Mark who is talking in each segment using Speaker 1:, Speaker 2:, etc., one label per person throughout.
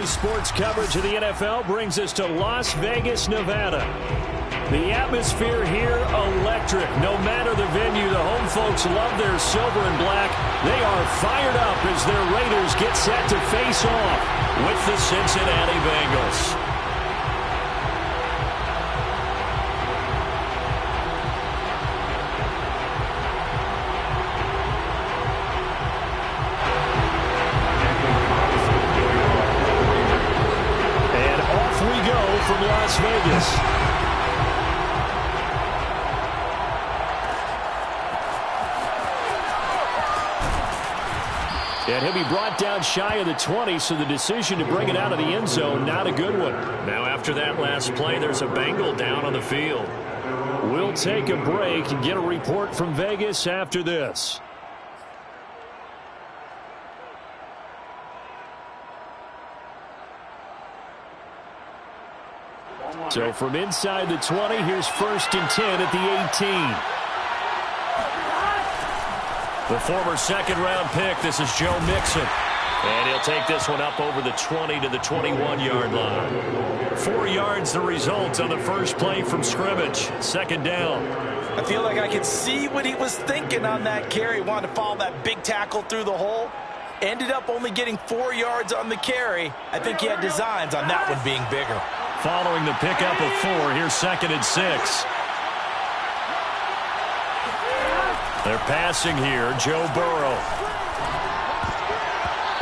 Speaker 1: Daily sports coverage of the NFL brings us to Las Vegas, Nevada. The atmosphere here, electric. No matter the venue, the home folks love their silver and black. They are fired up as their Raiders get set to face off with the Cincinnati Bengals. From Las Vegas. And he'll be brought down shy of the 20, so the decision to bring it out of the end zone, not a good one. Now after that last play, there's a Bengal down on the field. We'll take a break and get a report from Vegas after this. So from inside the 20, here's 1st and 10 at the 18. The former second-round pick, this is Joe Mixon. And he'll take this one up over the 20 to the 21-yard line. 4 yards the result on the first play from scrimmage. 2nd down.
Speaker 2: I feel like I can see what he was thinking on that carry. Wanted to follow that big tackle through the hole. Ended up only getting 4 yards on the carry. I think he had designs on that one being bigger.
Speaker 1: Following the pickup of 4, here's 2nd and 6. They're passing here, Joe Burrow.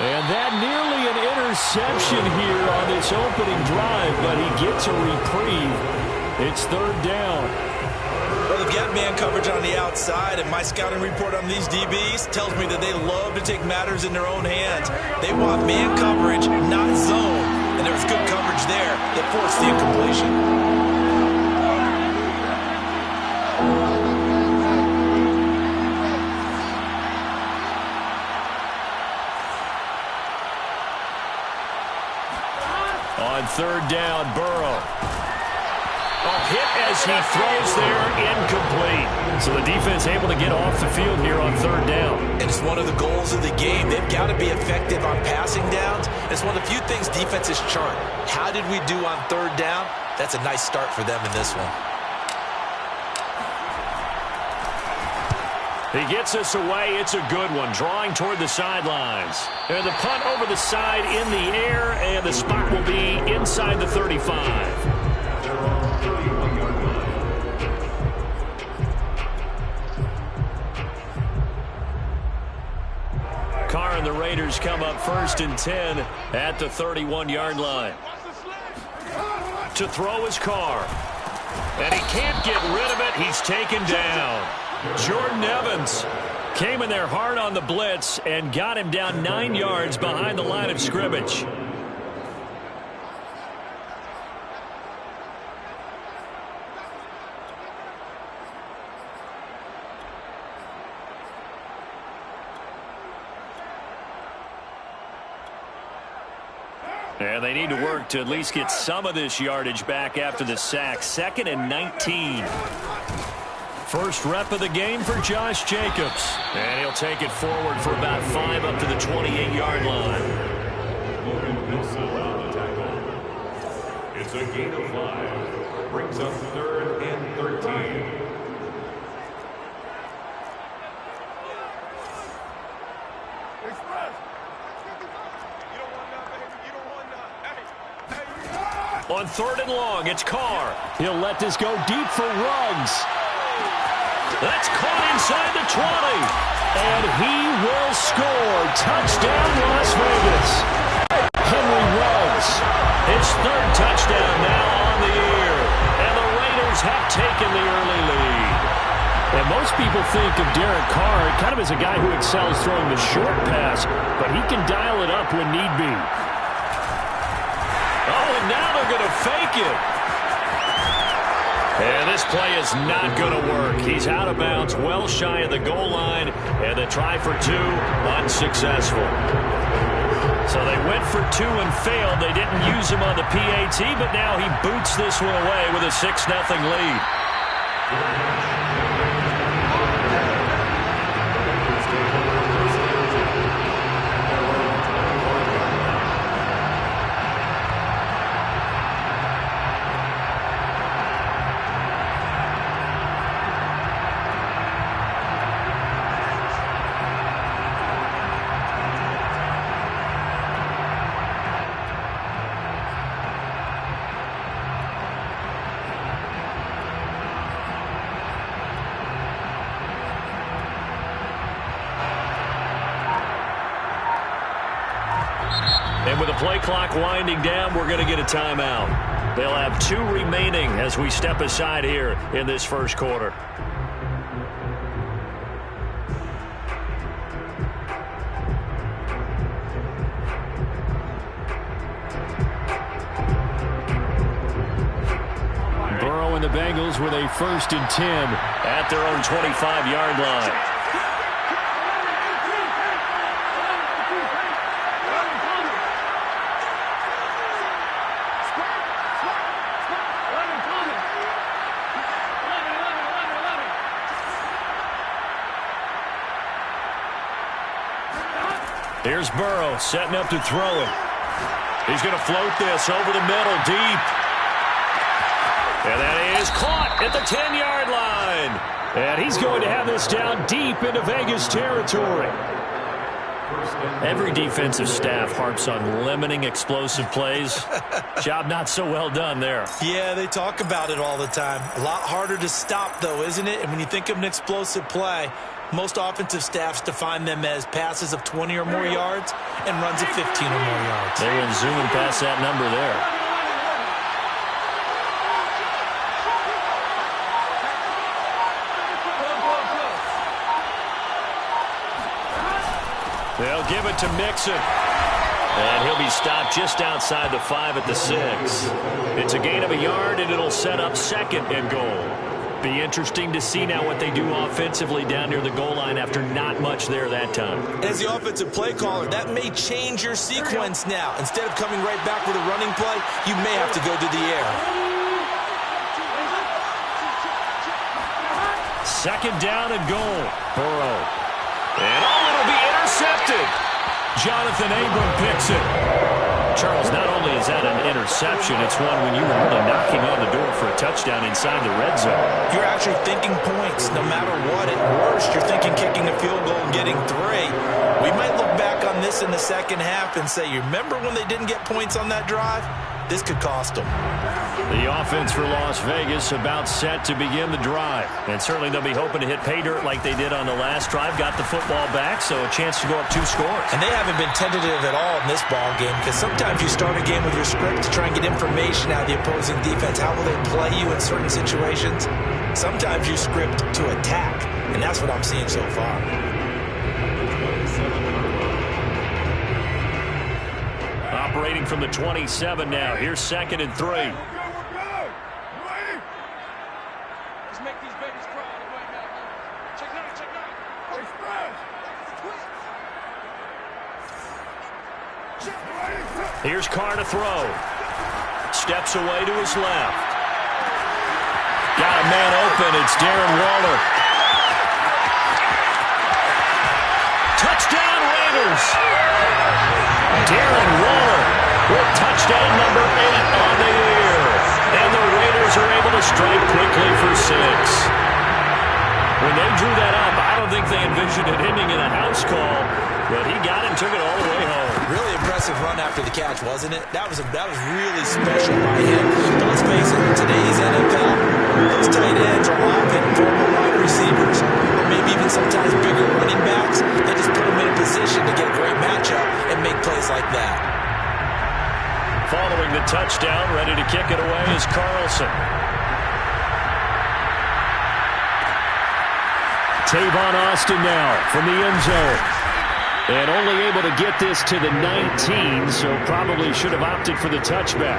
Speaker 1: And that nearly an interception here on this opening drive, but he gets a reprieve. It's 3rd down.
Speaker 2: Well, they've got man coverage on the outside, and my scouting report on these DBs tells me that they love to take matters in their own hands. They want man coverage, not zone. And there was good coverage there that forced the incompletion.
Speaker 1: On 3rd down, Burrow. Hit as he throws there, incomplete. So the defense able to get off the field here on 3rd down.
Speaker 2: And it's one of the goals of the game. They've got to be effective on passing downs. It's one of the few things defenses chart. How did we do on 3rd down? That's a nice start for them in this one.
Speaker 1: He gets us away. It's a good one. Drawing toward the sidelines. And the punt over the side in the air, and the spot will be inside the 35. Carr and the Raiders come up 1st and 10 at the 31-yard line. To throw is Carr. And he can't get rid of it. He's taken down. Jordan Evans came in there hard on the blitz and got him down 9 yards behind the line of scrimmage. And they need to work to at least get some of this yardage back after the sack. 2nd and 19. First rep of the game for Josh Jacobs. And he'll take it forward for about 5 up to the 28-yard line.
Speaker 3: It's a gain of 5. Brings up 3rd and 13.
Speaker 1: On 3rd and long, it's Carr. He'll let this go deep for Ruggs. That's caught inside the 20. And he will score. Touchdown, Las Vegas. Henry Ruggs. His 3rd touchdown now on the year. And the Raiders have taken the early lead. And most people think of Derek Carr kind of as a guy who excels throwing the short pass, but he can dial it up when need be. Oh, and now they're going to fake it. And this play is not going to work. He's out of bounds, well shy of the goal line, and the try for 2, unsuccessful. So they went for 2 and failed. They didn't use him on the PAT, but now he boots this one away with a 6-0 lead. with the play clock winding down, we're going to get a timeout. They'll have 2 remaining as we step aside here in this first quarter. Burrow and the Bengals with a 1st and 10 at their own 25-yard line. Here's Burrow setting up to throw it. He's going to float this over the middle deep. And that is caught at the 10-yard line. And he's going to have this down deep into Vegas territory. Every defensive staff harps on limiting explosive plays. Job not so well done there.
Speaker 2: Yeah, they talk about it all the time. A lot harder to stop, though, isn't it? And when you think of an explosive play, most offensive staffs define them as passes of 20 or more yards and runs of 15 or more yards.
Speaker 1: They went zooming past that number there. They'll give it to Mixon. And he'll be stopped just outside the 5 at the 6. It's a gain of a yard, and it'll set up 2nd and goal. Be interesting to see now what they do offensively down near the goal line after not much there that time.
Speaker 2: As the offensive play caller, that may change your sequence now. Instead of coming right back with a running play, you may have to go to the air.
Speaker 1: 2nd down and goal. Burrow. And it'll be intercepted. Jonathan Abram picks it. Charles, not only is that an interception, it's one when you were really knocking on the door for a touchdown inside the red zone.
Speaker 2: You're actually thinking points no matter what. At worst, you're thinking kicking a field goal and getting 3. We might look back on this in the second half and say, you remember when they didn't get points on that drive? This could cost them.
Speaker 1: The offense for Las Vegas about set to begin the drive. And certainly they'll be hoping to hit pay dirt like they did on the last drive. Got the football back, so a chance to go up 2 scores.
Speaker 2: And they haven't been tentative at all in this ball game because sometimes you start a game with your script to try and get information out of the opposing defense. How will they play you in certain situations? Sometimes you script to attack, and that's what I'm seeing so far.
Speaker 1: Operating from the 27 now. Here's 2nd and 3.
Speaker 4: Let's make these babies cry all the way now. Check 9, check 9.
Speaker 1: Here's Carr to throw. Steps away to his left. Got a man open. It's Darren Waller. Touchdown Raiders. Darren Waller with touchdown number 8 on the year. And the Raiders are able to strike quickly for 6. When they drew that up, I don't think they envisioned it ending in a house call, but he got it and took it all the way home.
Speaker 2: Really impressive run after the catch, wasn't it? That was really special by him. But let's face it, in today's NFL, those tight ends are often former wide receivers, or maybe even sometimes bigger running backs. They just put them in a position to get a great matchup and make plays like that.
Speaker 1: Following the touchdown, ready to kick it away is Carlson. Tavon Austin now from the end zone. And only able to get this to the 19, so probably should have opted for the touchback.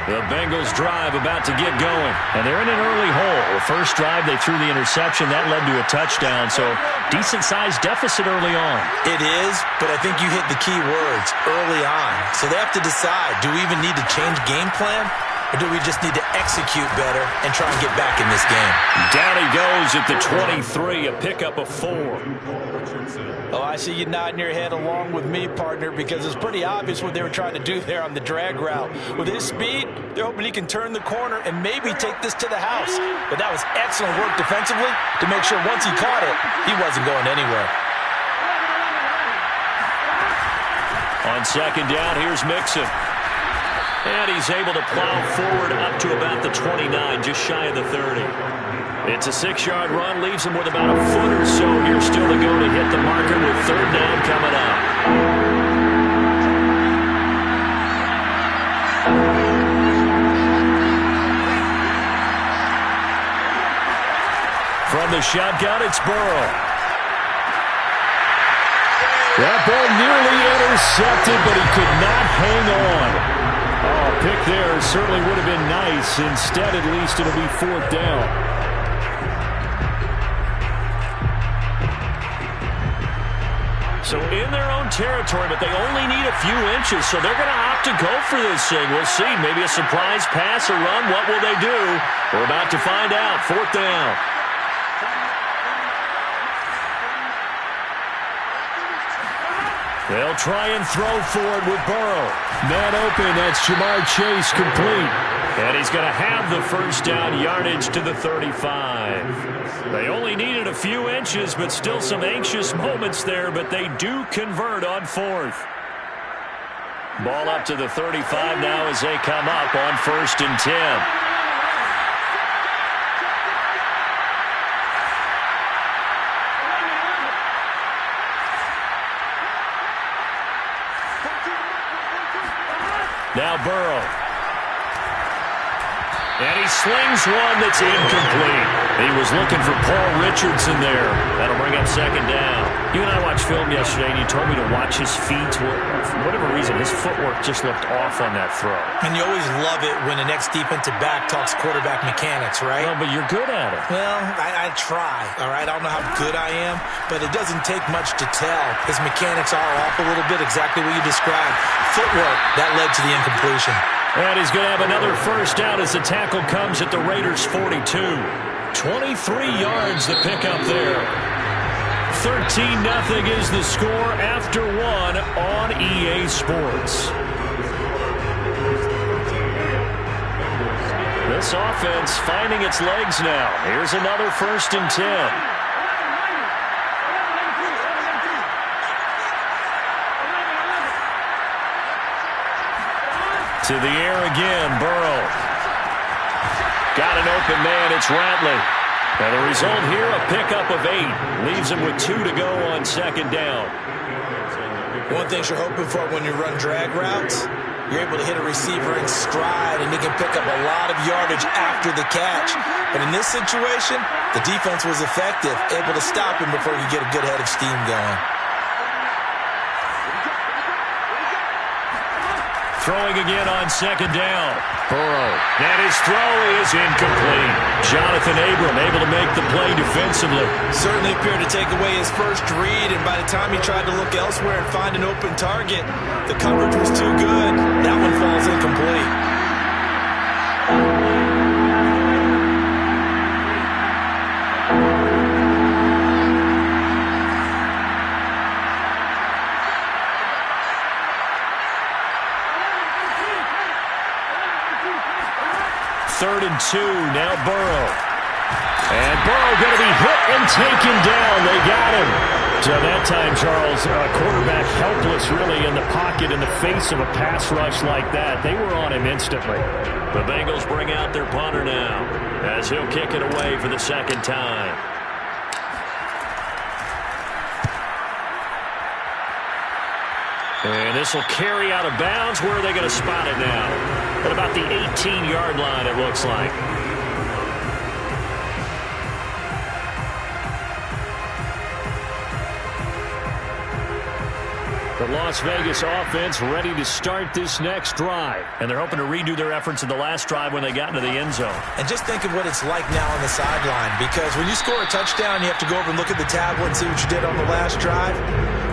Speaker 1: The Bengals drive about to get going, and they're in an early hole. The first drive, they threw the interception. That led to a touchdown, so decent-sized deficit early on.
Speaker 2: It is, but I think you hit the key words, early on. So they have to decide, do we even need to change game plan? or do we just need to execute better and try and get back in this game?
Speaker 1: Down he goes at the 23, a pickup of 4.
Speaker 2: Oh, I see you nodding your head along with me, partner, because it's pretty obvious what they were trying to do there on the drag route. With his speed, they're hoping he can turn the corner and maybe take this to the house. But that was excellent work defensively to make sure once he caught it, he wasn't going anywhere.
Speaker 1: On second down, here's Mixon. And he's able to plow forward up to about the 29, just shy of the 30. It's a 6-yard run, leaves him with about a foot or so here still to go to hit the marker with third down coming up. From the shotgun, it's Burrow. That ball nearly intercepted, but he could not hang on. Oh, a pick there certainly would have been nice. Instead, at least it'll be fourth down. So in their own territory, but they only need a few inches, so they're going to opt to go for this thing. We'll see. Maybe a surprise pass or run. What will they do? We're about to find out. Fourth down. They'll try and throw forward with Burrow. Man open, that's Jamar Chase complete. And he's going to have the first down, yardage to the 35. They only needed a few inches, but still some anxious moments there, but they do convert on fourth. Ball up to the 35 now as they come up on 1st and 10. Now Burrow. And he slings one that's incomplete. He was looking for Paul Richardson there. That'll bring up second down. You and I watched film yesterday, and you told me to watch his feet. For whatever reason, his footwork just looked off on that throw.
Speaker 2: And you always love it when the next defensive back talks quarterback mechanics, right?
Speaker 1: Well, but you're good at it.
Speaker 2: Well, I try, all right? I don't know how good I am, but it doesn't take much to tell. His mechanics are off a little bit, exactly what you described. Footwork, that led to the incompletion.
Speaker 1: And he's going to have another first down as the tackle comes at the Raiders' 42. 23 yards to pick up there. 13-0 is the score after one on EA Sports. This offense finding its legs now. Here's another 1st and 10. To the air again, Burrow. Got an open man, it's Ratley. And the result here, a pickup of 8. Leaves him with 2 to go on second down.
Speaker 2: One thing you're hoping for when you run drag routes, you're able to hit a receiver in stride, and he can pick up a lot of yardage after the catch. But in this situation, the defense was effective, able to stop him before he could get a good head of steam going.
Speaker 1: Throwing again on second down. Burrow. And his throw is incomplete. Jonathan Abram able to make the play defensively.
Speaker 2: Certainly appeared to take away his first read, and by the time he tried to look elsewhere and find an open target, the coverage was too good. That one falls incomplete.
Speaker 1: Third and 2, now Burrow. And Burrow going to be hit and taken down. They got him. So that time, Charles, quarterback helpless really in the pocket in the face of a pass rush like that. They were on him instantly. The Bengals bring out their punter now as he'll kick it away for the second time. And this will carry out of bounds. Where are they going to spot it now? At about the 18-yard line, it looks like. The Las Vegas offense ready to start this next drive. And they're hoping to redo their efforts in the last drive when they got into the end zone.
Speaker 2: And just think of what it's like now on the sideline, because when you score a touchdown, you have to go over and look at the tablet and see what you did on the last drive.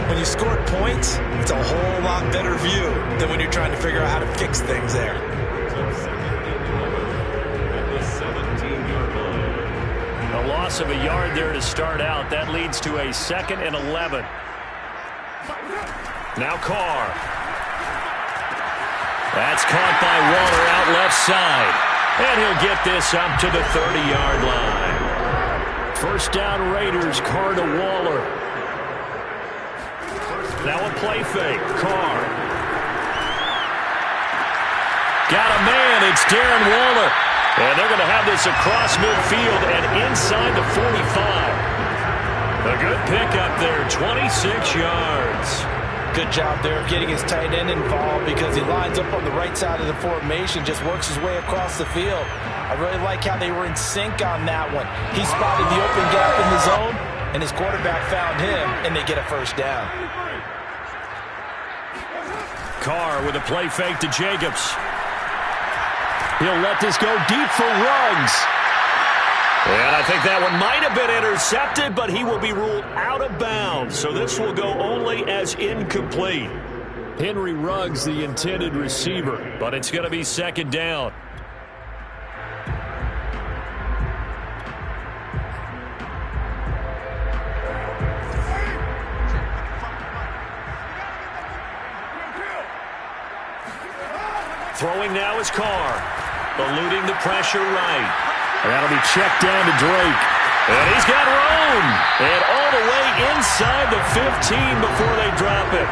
Speaker 2: When you scored points, it's a whole lot better view than when you're trying to figure out how to fix things there.
Speaker 1: loss of a yard there to start out. That leads to a 2nd and 11. Now Carr. That's caught by Waller out left side. And he'll get this up to the 30-yard line. First down Raiders, Carr to Waller. Now a play fake. Carr. Got a man. It's Darren Waller. And they're going to have this across midfield and inside the 45. A good pickup there, 26 yards.
Speaker 2: Good job there of getting his tight end involved because he lines up on the right side of the formation, just works his way across the field. I really like how they were in sync on that one. He spotted the open gap in the zone, and his quarterback found him, and they get a first down.
Speaker 1: Carr with a play fake to Jacobs. He'll let this go deep for Ruggs. And I think that one might have been intercepted, but he will be ruled out of bounds. So this will go only as incomplete. Henry Ruggs, the intended receiver, but it's going to be 2nd down. Throwing now is Carr, eluding the pressure right. That'll be checked down to Drake. And he's got room. And all the way inside the 15 before they drop it.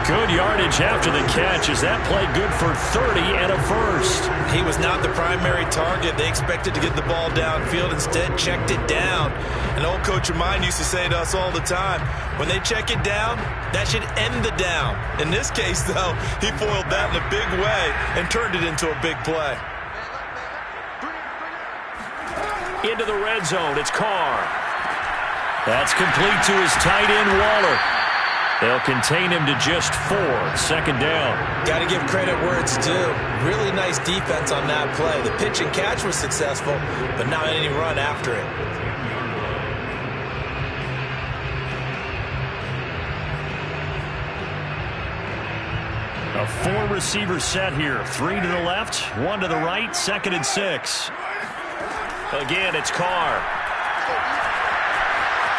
Speaker 1: Good yardage after the catch. Is that play good for 30 and a first?
Speaker 2: He was not the primary target. They expected to get the ball downfield. Instead, checked it down. An old coach of mine used to say to us all the time, when they check it down, that should end the down. In this case, though, he foiled that in a big way and turned it into a big play.
Speaker 1: Into the red zone, it's Carr. That's complete to his tight end, Waller. They'll contain him to just 4, 2nd down.
Speaker 2: Got to give credit where it's due. Really nice defense on that play. The pitch and catch was successful, but not any run after it.
Speaker 1: A 4-receiver set here. 3 to the left, 1 to the right, 2nd and 6. Again, it's Carr.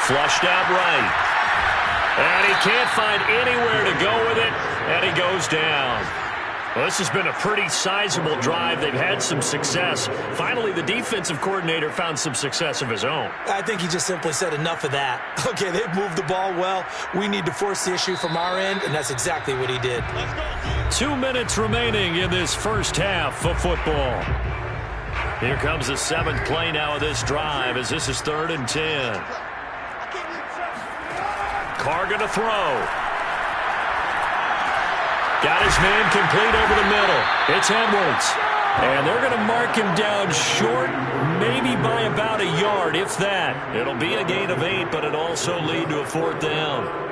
Speaker 1: Flushed out right. And he can't find anywhere to go with it, and he goes down. Well, this has been a pretty sizable drive. They've had some success. Finally, the defensive coordinator found some success of his own.
Speaker 2: I think he just simply said enough of that. Okay, they've moved the ball well. We need to force the issue from our end, and that's exactly what he did.
Speaker 1: 2 minutes remaining in this first half of football. Here comes the 7th play now of this drive as this is 3rd and 10. Carr going to throw. Got his man complete over the middle. It's Edwards. And they're going to mark him down short, maybe by about a yard, if that. It'll be a gain of 8, but it'll also lead to a 4th down.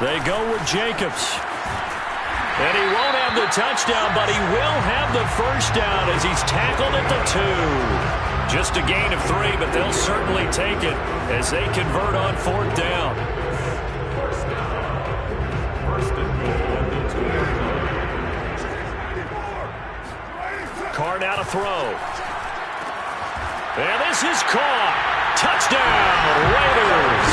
Speaker 1: They go with Jacobs. And he won't have the touchdown, but he will have the first down as he's tackled at the 2. Just a gain of 3, but they'll certainly take it as they convert on 4th down. Carr now to throw. And this is caught. Touchdown, Raiders.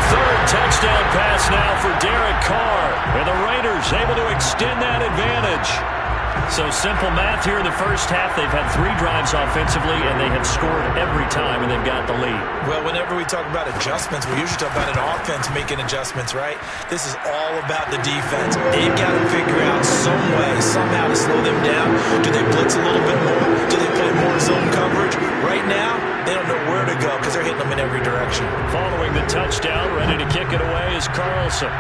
Speaker 1: 3rd touchdown pass now for Derek Carr. And the Raiders able to extend that advantage. So simple math here in the first half. They've had 3 drives offensively, and they have scored every time, and they've got the lead.
Speaker 2: Well, whenever we talk about adjustments, we usually talk about an offense making adjustments, right? This is all about the defense. They've got to figure out some way, somehow to slow them down. Do they blitz a little bit more? Do they play more zone coverage? Right now, they don't know where to go because they're hitting them in every direction.
Speaker 1: Following the touchdown, ready to kick it away is Carlson.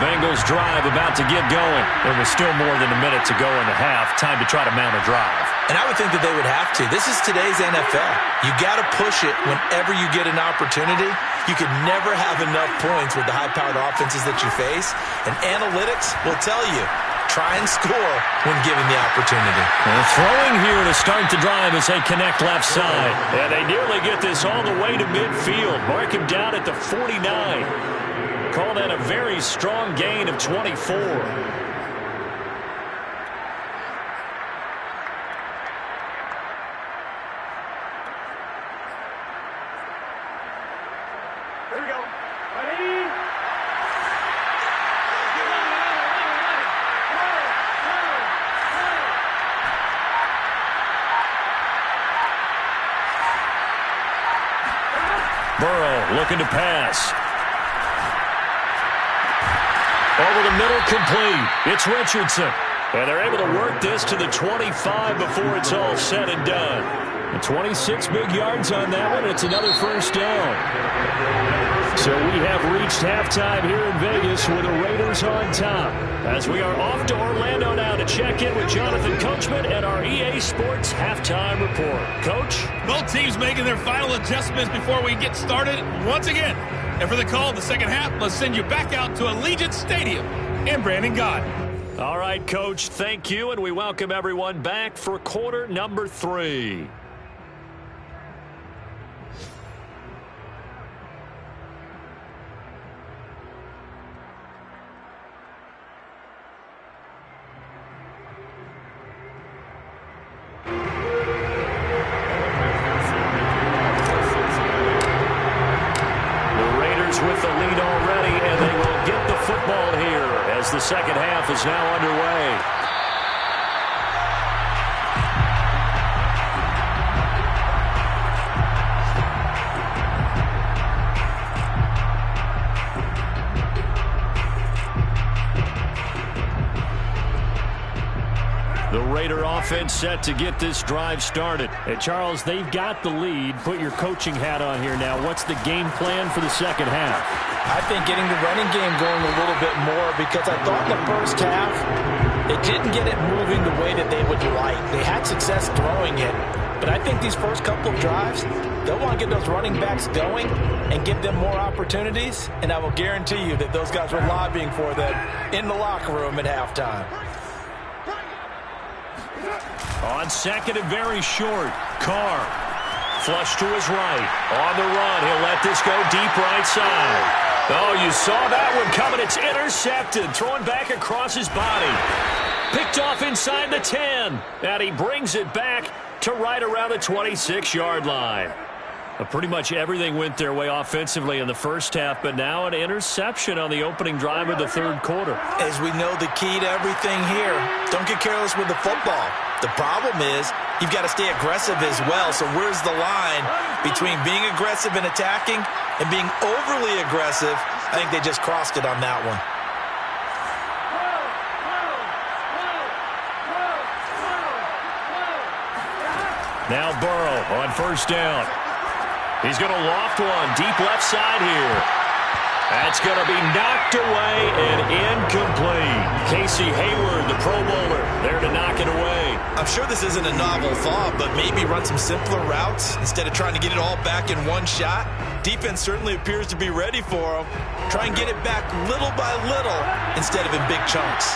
Speaker 1: Bengals drive about to get going. There was still more than a minute to go in the half. Time to try to mount a drive.
Speaker 2: And I would think that they would have to. This is today's NFL. You got to push it whenever you get an opportunity. You could never have enough points with the high-powered offenses that you face. And analytics will tell you, try and score when given the opportunity.
Speaker 1: And throwing here to start the drive as they connect left side. And they nearly get this all the way to midfield. Mark him down at the 49. Call that a very strong gain of 24. Burrow looking to pass. Over the middle, complete. It's Richardson. And they're able to work this to the 25 before it's all said and done. And 26 big yards on that one. It's another first down. So we have reached halftime here in Vegas with the Raiders on top. As we are off to Orlando now to check in with Jonathan Coachman and our EA Sports halftime report. Coach?
Speaker 5: Both teams making their final adjustments before we get started once again. And for the call in the second half, let's send you back out to Allegiant Stadium in Brandon God.
Speaker 1: All right, Coach, thank you, and we welcome everyone back for quarter number 3. With the lead already, and they will get the football here as the second half is now underway. The Raider offense set to get this drive started. And Charles, they've got the lead. Put your coaching hat on here now. What's the game plan for the second half?
Speaker 2: I think getting the running game going a little bit more, because I thought in the first half they didn't get it moving the way that they would like. They had success throwing it, but I think these first couple of drives, they'll want to get those running backs going and give them more opportunities, and I will guarantee you that those guys were lobbying for them in the locker room at halftime.
Speaker 1: On second and very short, Carr flush to his right. On the run, he'll let this go deep right side. Oh, you saw that one coming. It's intercepted. Throwing back across his body. Picked off inside the 10. And he brings it back to right around the 26-yard line. Pretty much everything went their way offensively in the first half, but now an interception on the opening drive of the third quarter.
Speaker 2: As we know, the key to everything here, don't get careless with the football. The problem is you've got to stay aggressive as well. So where's the line between being aggressive and attacking and being overly aggressive? I think they just crossed it on that one.
Speaker 1: Now Burrow on first down. He's going to loft one deep left side here. That's going to be knocked away and incomplete. Casey Hayward, the Pro Bowler, there to knock it away.
Speaker 2: I'm sure this isn't a novel thought, but maybe run some simpler routes instead of trying to get it all back in one shot. Defense certainly appears to be ready for him. Try and get it back little by little instead of in big chunks.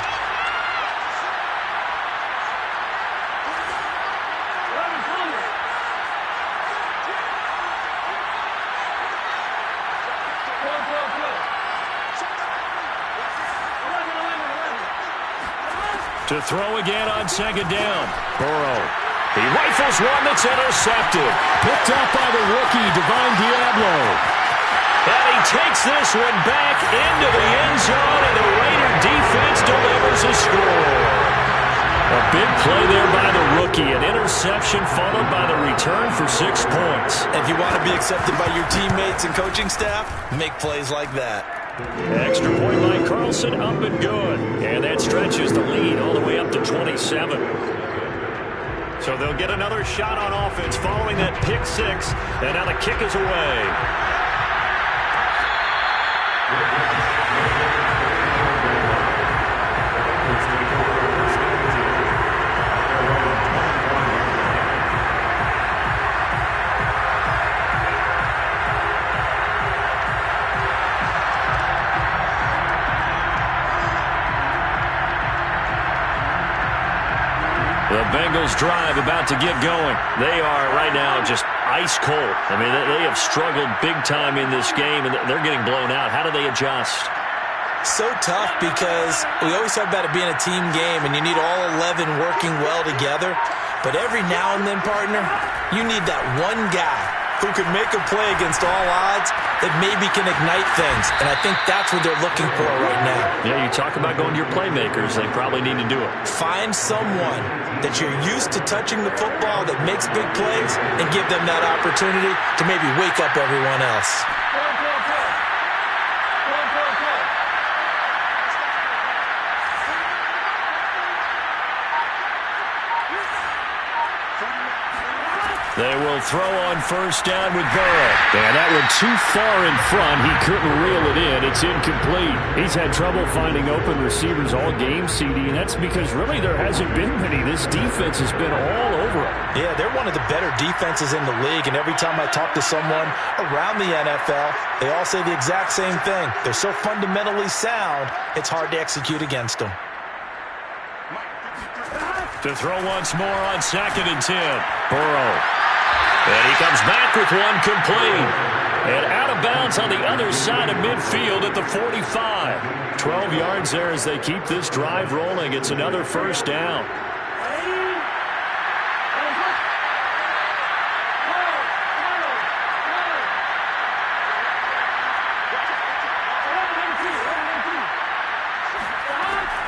Speaker 1: To throw again on second down. Burrow. He rifles one that's intercepted. Picked up by the rookie, Divine Diablo. And he takes this one back into the end zone, and the Raider defense delivers a score. A big play there by the rookie. An interception followed by the return for 6 points.
Speaker 2: If you want to be accepted by your teammates and coaching staff, make plays like that.
Speaker 1: Extra point by Carlson, up and good. And that stretches the lead all the way up to 27. So they'll get another shot on offense following that pick six. And now the kick is away. Bengals drive about to get going. They are right now just ice cold. I mean, they have struggled big time in this game, and they're getting blown out. How do they adjust?
Speaker 2: So tough because we always talk about it being a team game, and you need all 11 working well together. But every now and then, partner, you need that one guy who can make a play against all odds that maybe can ignite things. And I think that's what they're looking for right now.
Speaker 1: Yeah, you talk about going to your playmakers. They probably need to do it.
Speaker 2: Find someone that you're used to touching the football that makes big plays and give them that opportunity to maybe wake up everyone else.
Speaker 1: They will throw on first down with Burrow. And that one too far in front. He couldn't reel it in. It's incomplete. He's had trouble finding open receivers all game, CD, and that's because really there hasn't been many. This defense has been all over him.
Speaker 2: Yeah, they're one of the better defenses in the league, and every time I talk to someone around the NFL, they all say the exact same thing. They're so fundamentally sound, it's hard to execute against them.
Speaker 1: To throw once more on 2nd and 10. Burrow. And he comes back with one complete. And out of bounds on the other side of midfield at the 45. 12 yards there as they keep this drive rolling. It's another first down.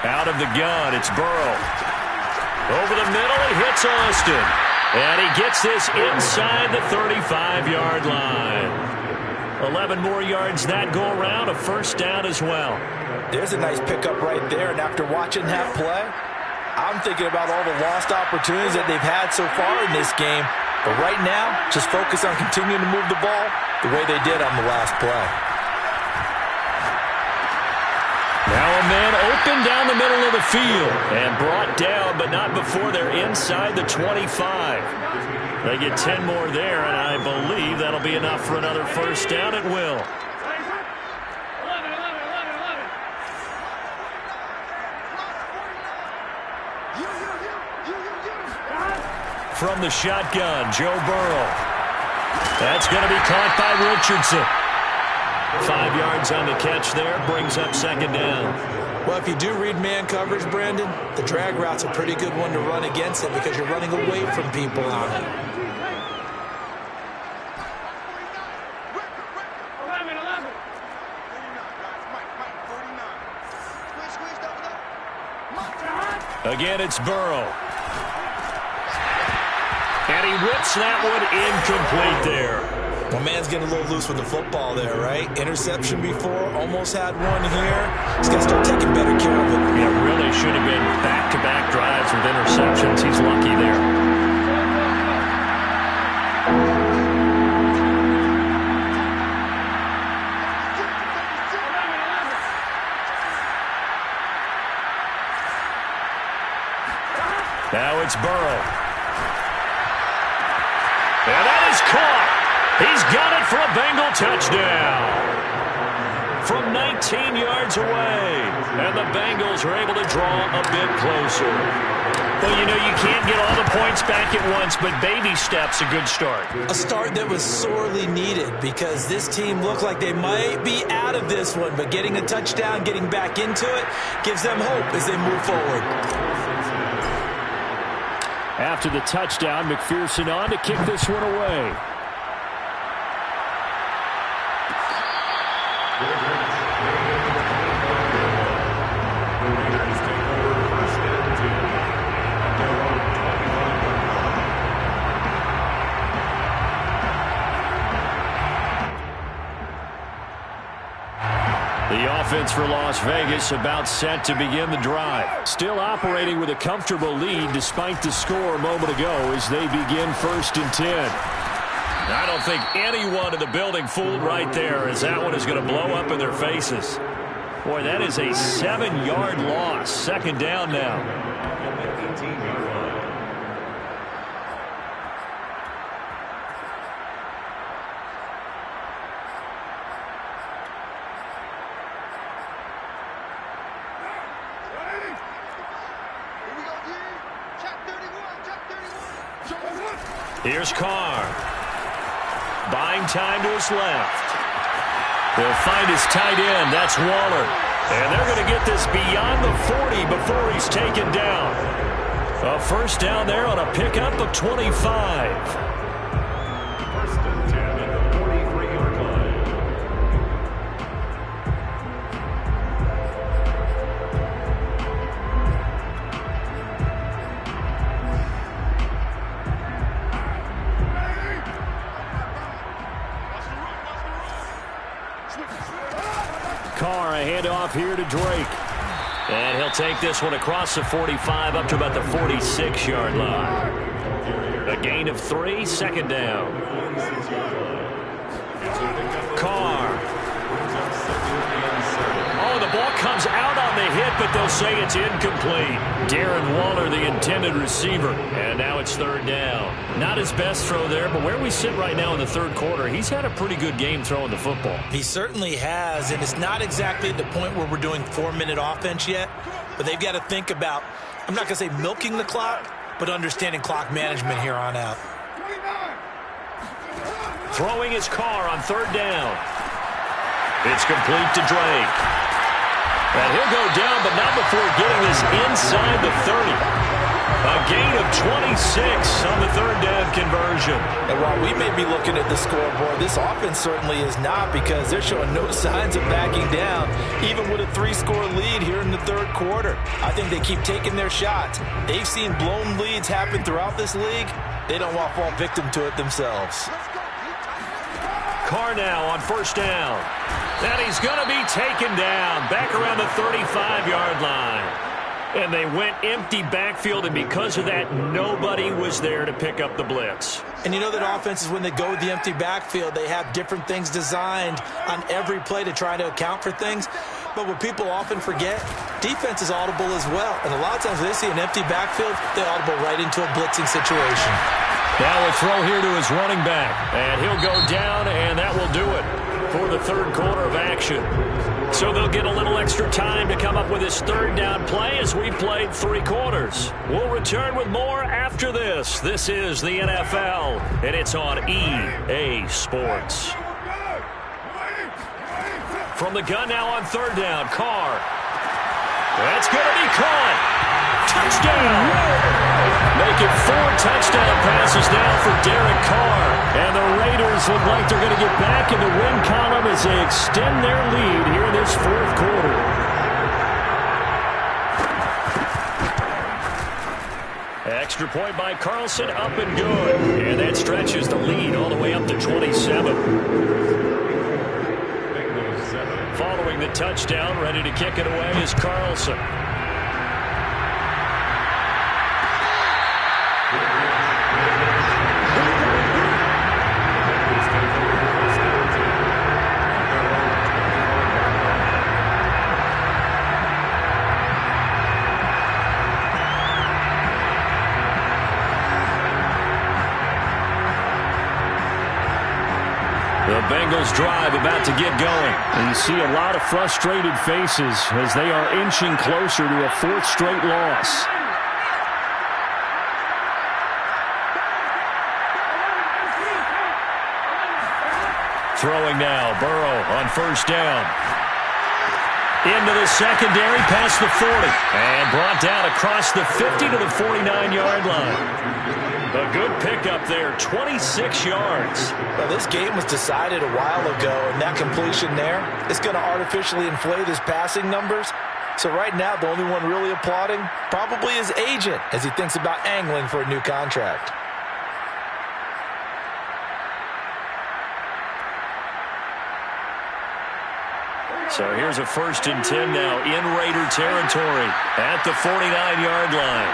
Speaker 1: Out of the gun, it's Burrow. Over the middle, he hits Austin. And he gets this inside the 35-yard line. 11 more yards that go around, a first down as well.
Speaker 2: There's a nice pickup right there, and after watching that play, I'm thinking about all the lost opportunities that they've had so far in this game. But right now, just focus on continuing to move the ball the way they did on the last play.
Speaker 1: Now a man open down the middle of the field and brought down, but not before they're inside the 25. They get 10 more there, and I believe that'll be enough for another first down at will. From the shotgun, Joe Burrow. That's going to be caught by Richardson. 5 yards on the catch there, brings up second down.
Speaker 2: Well, if you do read man coverage, Brandon, the drag route's a pretty good one to run against it because you're running away from people on it.
Speaker 1: Again, it's Burrow. And he rips that one incomplete there.
Speaker 2: Well, man's getting a little loose with the football there, right? Interception before, almost had one here. He's got to start taking better care of it.
Speaker 1: Yeah, really should have been back-to-back drives with interceptions. He's lucky there. Now it's Burrow. And that is caught. He's got it for a Bengal touchdown. From 19 yards away. And the Bengals are able to draw a bit closer. Well, you know, you can't get all the points back at once, but baby steps, a good start.
Speaker 2: A start that was sorely needed because this team looked like they might be out of this one, but getting a touchdown, getting back into it, gives them hope as they move forward.
Speaker 1: After the touchdown, McPherson on to kick this one away. The offense for Las Vegas about set to begin the drive. Still operating with a comfortable lead despite the score a moment ago as they begin 1st and 10. I don't think anyone in the building fooled right there as that one is going to blow up in their faces. Boy, that is a 7-yard loss. Second down now.
Speaker 4: Check 31, check 31.
Speaker 1: Here's Carr. Buying time to his left. He'll find his tight end. That's Waller. And they're going to get this beyond the 40 before he's taken down. A first down there on a pickup of 25.
Speaker 3: First and 10 at the 43-yard line.
Speaker 1: Carr, a handoff here to Drake. And he'll take this one across the 45 up to about the 46-yard line. A gain of 3, second down. Carr. Oh, the ball comes out on the hit, but they'll say it's incomplete. Darren Waller, the intended receiver. And now it's third down. Not his best throw there, but where we sit right now in the third quarter, he's had a pretty good game throwing the football.
Speaker 2: He certainly has, and it's not exactly at the point where we're doing 4-minute offense yet, but they've got to think about, I'm not going to say milking the clock, but understanding clock management here on out.
Speaker 1: Throwing his Carr on third down. It's complete to Drake. And he'll go down, but not before getting this inside the 30. A gain of 26 on the third down conversion.
Speaker 2: And while we may be looking at the scoreboard, this offense certainly is not, because they're showing no signs of backing down, even with a 3-score lead here in the third quarter. I think they keep taking their shots. They've seen blown leads happen throughout this league. They don't want to fall victim to it themselves.
Speaker 1: Carr now on first down. And he's going to be taken down back around the 35-yard line. And they went empty backfield, and because of that, nobody was there to pick up the blitz.
Speaker 2: And you know that offenses, when they go with the empty backfield, they have different things designed on every play to try to account for things. But what people often forget, defense is audible as well. And a lot of times when they see an empty backfield, they audible right into a blitzing situation.
Speaker 1: Now a throw here to his running back. And he'll go down, and that will do it for the third quarter of action. So they'll get a little extra time to come up with his third down play as we played 3 quarters. We'll return with more after this. This is the NFL, and it's on EA Sports. From the gun now on third down, Carr. That's going to be caught. Touchdown! Make it 4 touchdown passes now for Derek Carr. And the Raiders look like they're going to get back in the win column as they extend their lead here in this fourth quarter. Extra point by Carlson, up and good. And that stretches the lead all the way up to 27. Following the touchdown, ready to kick it away is Carlson. The Bengals drive about to get going. And you see a lot of frustrated faces as they are inching closer to a 4th straight loss. Throwing now, Burrow on first down. Into the secondary, past the 40. And brought down across the 50 to the 49-yard line. A good pickup there, 26 yards.
Speaker 2: Well, this game was decided a while ago, and that completion there is going to artificially inflate his passing numbers. So right now, the only one really applauding probably his agent as he thinks about angling for a new contract.
Speaker 1: So here's a 1st and 10 now in Raider territory at the 49-yard line.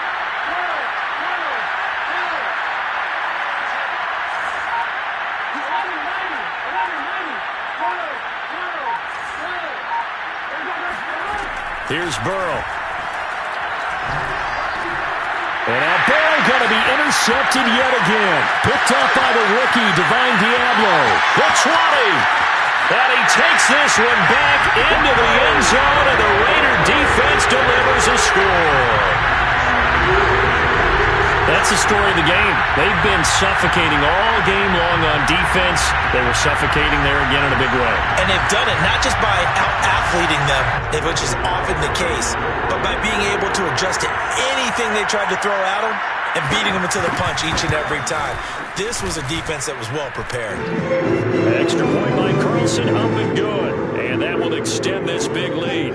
Speaker 1: Here's Burrow. And now Burrow going to be intercepted yet again. Picked up by the rookie, Divine Diablo. The 20. And he takes this one back into the end zone, and the Raider defense delivers a score. That's the story of the game. They've been suffocating all game long on defense. They were suffocating there again in a big way.
Speaker 2: And they've done it not just by out-athleting them, which is often the case, but by being able to adjust to anything they tried to throw at them and beating them into the punch each and every time. This was a defense that was well prepared.
Speaker 1: Extra point by Carlson, up and good. And that will extend this big lead.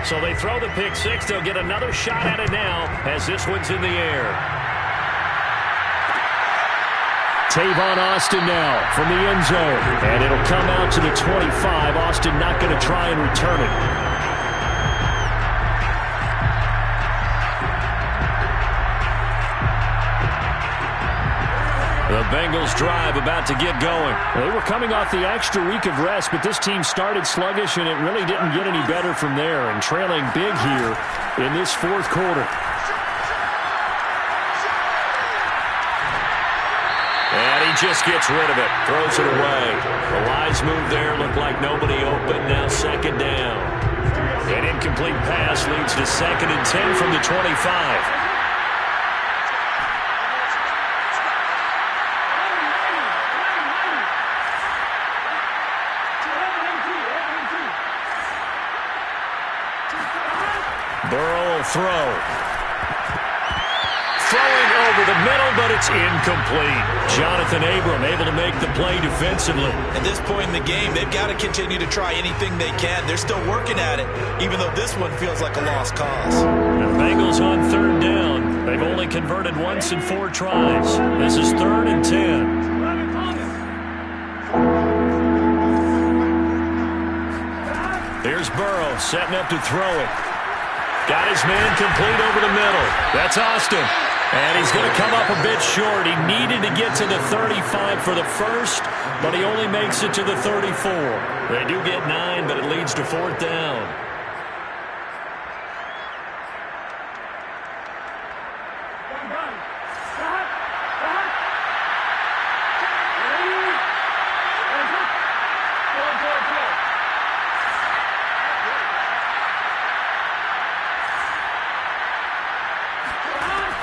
Speaker 1: So they throw the pick six. They'll get another shot at it now as this one's in the air. Tavon Austin now from the end zone. And it'll come out to the 25. Austin not going to try and return it. The Bengals drive about to get going. They were coming off the extra week of rest, but this team started sluggish, and it really didn't get any better from there, and trailing big here in this fourth quarter. And he just gets rid of it, throws it away. The wise move there, looked like nobody open, now second down. An incomplete pass leads to 2nd and 10 from the 25. Burrow will throw. Throwing over the middle, but it's incomplete. Jonathan Abram able to make the play defensively.
Speaker 2: At this point in the game, they've got to continue to try anything they can. They're still working at it, even though this one feels like a lost cause.
Speaker 1: The Bengals on 3rd down. They've only converted once in 4 tries. This is 3rd and 10. Here's Burrow setting up to throw it. Got his man complete over the middle. That's Austin. And he's going to come up a bit short. He needed to get to the 35 for the first, but he only makes it to the 34. They do get 9, but it leads to 4th down.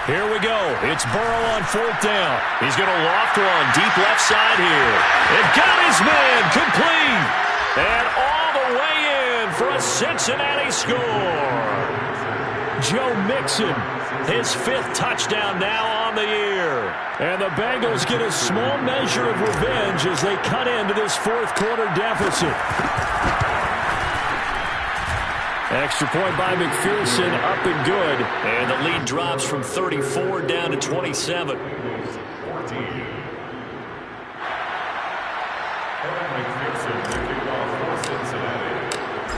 Speaker 1: Here we go. It's Burrow on 4th down. He's going to loft one deep left side here. And got his man complete. And all the way in for a Cincinnati score. Joe Mixon, his 5th touchdown now on the year. And the Bengals get a small measure of revenge as they cut into this 4th quarter deficit. Extra point by McPherson, up and good. And the lead drops from 34 down to 27.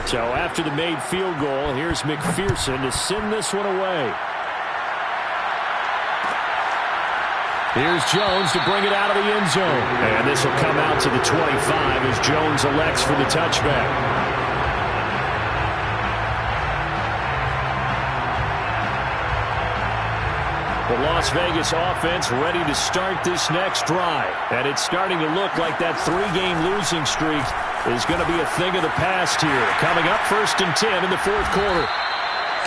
Speaker 1: So after the made field goal, here's McPherson to send this one away. Here's Jones to bring it out of the end zone. And this will come out to the 25 as Jones elects for the touchback. The Las Vegas offense ready to start this next drive. And it's starting to look like that 3-game losing streak is going to be a thing of the past here. Coming up 1st and 10 in the 4th quarter.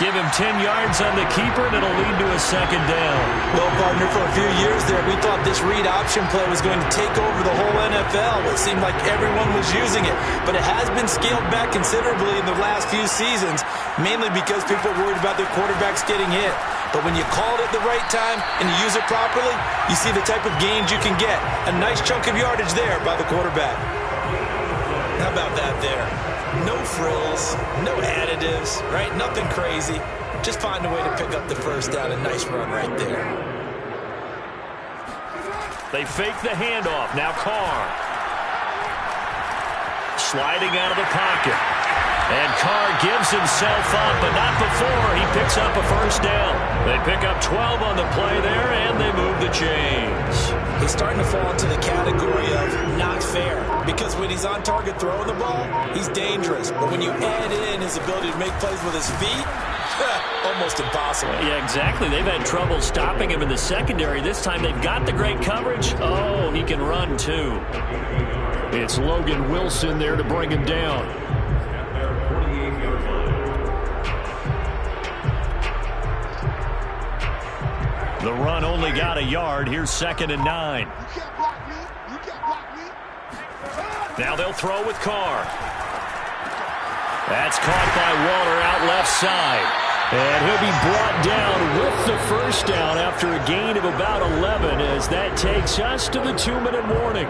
Speaker 1: Give him 10 yards on the keeper, and it'll lead to a 2nd down.
Speaker 2: Well, partner, for a few years there, we thought this read option play was going to take over the whole NFL. It seemed like everyone was using it. But it has been scaled back considerably in the last few seasons, mainly because people are worried about their quarterbacks getting hit. But when you call it at the right time and you use it properly, you see the type of gains you can get. A nice chunk of yardage there by the quarterback. How about that there? No frills, no additives, right? Nothing crazy. Just find a way to pick up the 1st down. A nice run right there.
Speaker 1: They fake the handoff. Now Carr. Sliding out of the pocket. And Carr gives himself up, but not before he picks up a 1st down. They pick up 12 on the play there, and they move the chains.
Speaker 2: is starting to fall into the category of not fair. Because when he's on target throwing the ball, he's dangerous. But when you add in his ability to make plays with his feet, almost impossible.
Speaker 1: Yeah, exactly. They've had trouble stopping him in the secondary. This time they've got the great coverage. Oh, he can run too. It's Logan Wilson there to bring him down. The run only got a yard. Here's 2nd and 9. Now they'll throw with Carr. That's caught by Waller out left side. And he'll be brought down with the first down after a gain of about 11 as that takes us to the 2-minute warning.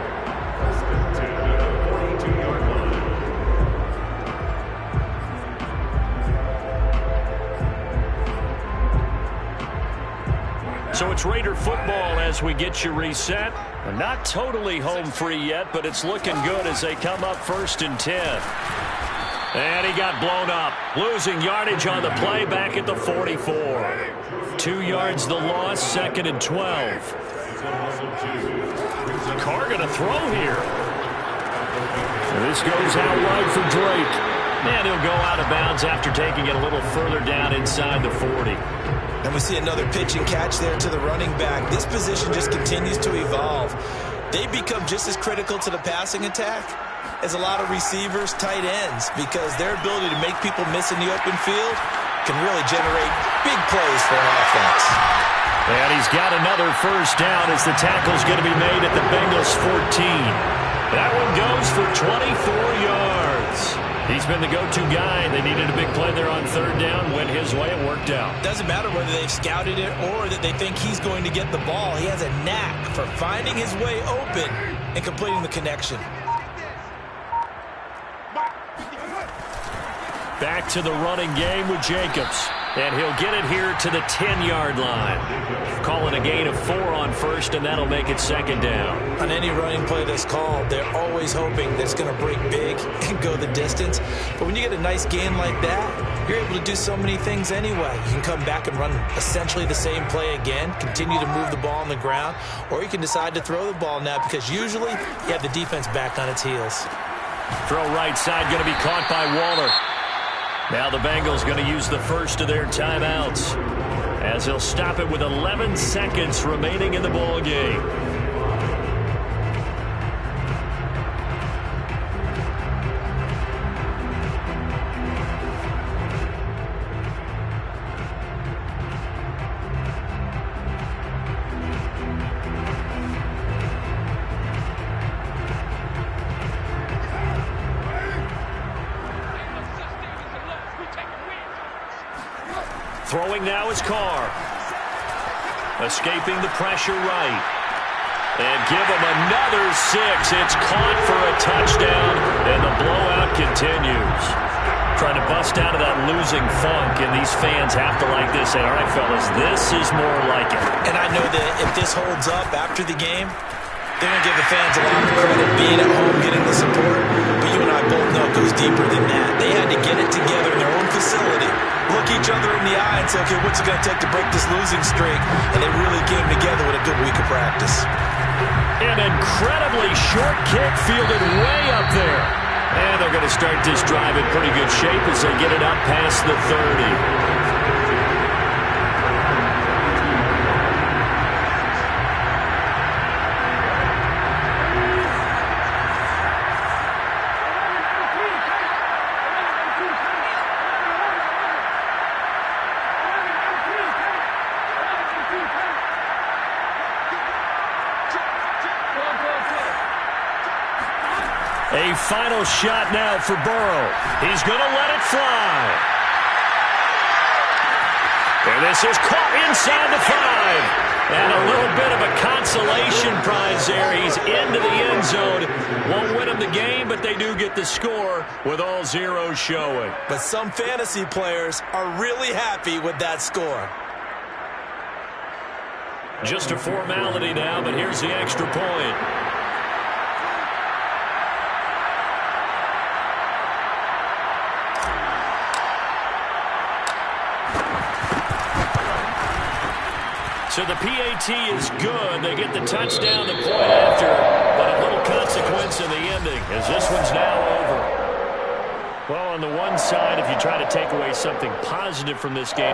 Speaker 1: So it's Raider football as we get you reset. Not totally home free yet, but it's looking good as they come up 1st and 10. And he got blown up. Losing yardage on the play back at the 44. 2 yards the loss, 2nd and 12. Carr going to throw here. And this goes out wide for Drake. And he'll go out of bounds after taking it a little further down inside the 40.
Speaker 2: And we see another pitch and catch there to the running back. This position just continues to evolve. They become just as critical to the passing attack as a lot of receivers, tight ends, because their ability to make people miss in the open field can really generate big plays for an offense.
Speaker 1: And he's got another first down as the tackle's going to be made at the Bengals 14. That one goes for 24 yards. He's been the go-to guy. They needed a big play there on 3rd down. Went his way. It worked out.
Speaker 2: Doesn't matter whether they've scouted it or that they think he's going to get the ball. He has a knack for finding his way open and completing the connection.
Speaker 1: Back to the running game with Jacobs. And he'll get it here to the 10-yard line. Calling a gain of 4 on 1st, and that'll make it 2nd down.
Speaker 2: On any running play that's called, they're always hoping that it's going to break big and go the distance. But when you get a nice gain like that, you're able to do so many things anyway. You can come back and run essentially the same play again, continue to move the ball on the ground, or you can decide to throw the ball now because usually you have the defense back on its heels.
Speaker 1: Throw right side going to be caught by Waller. Now the Bengals going to use the first of their timeouts as they'll stop it with 11 seconds remaining in the ball game. Throwing now is Carr. Escaping the pressure right. And give him another 6. It's caught for a touchdown, and the blowout continues. Trying to bust out of that losing funk, and these fans have to like this. Say, all right, fellas, this is more like it.
Speaker 2: And I know that if this holds up after the game, they're going to give the fans a lot of credit being at home, getting the support. But you and I both know it goes deeper than that. They had to get it together in their own facility, look each other in the eye and say, okay, what's it going to take to break this losing streak? And they really came together with a good week of practice.
Speaker 1: An incredibly short kick fielded way up there. And they're going to start this drive in pretty good shape as they get it up past the 30. A final shot now for Burrow. He's going to let it fly. And this is caught inside the 5. And a little bit of a consolation prize there. He's into the end zone. Won't win him the game, but they do get the score with all zeros showing.
Speaker 2: But some fantasy players are really happy with that score.
Speaker 1: Just a formality now, but here's the extra point. So the PAT is good. They get the touchdown the point after, but a little consequence in the ending as this one's now over. Well, on the one side, if you try to take away something positive from this game,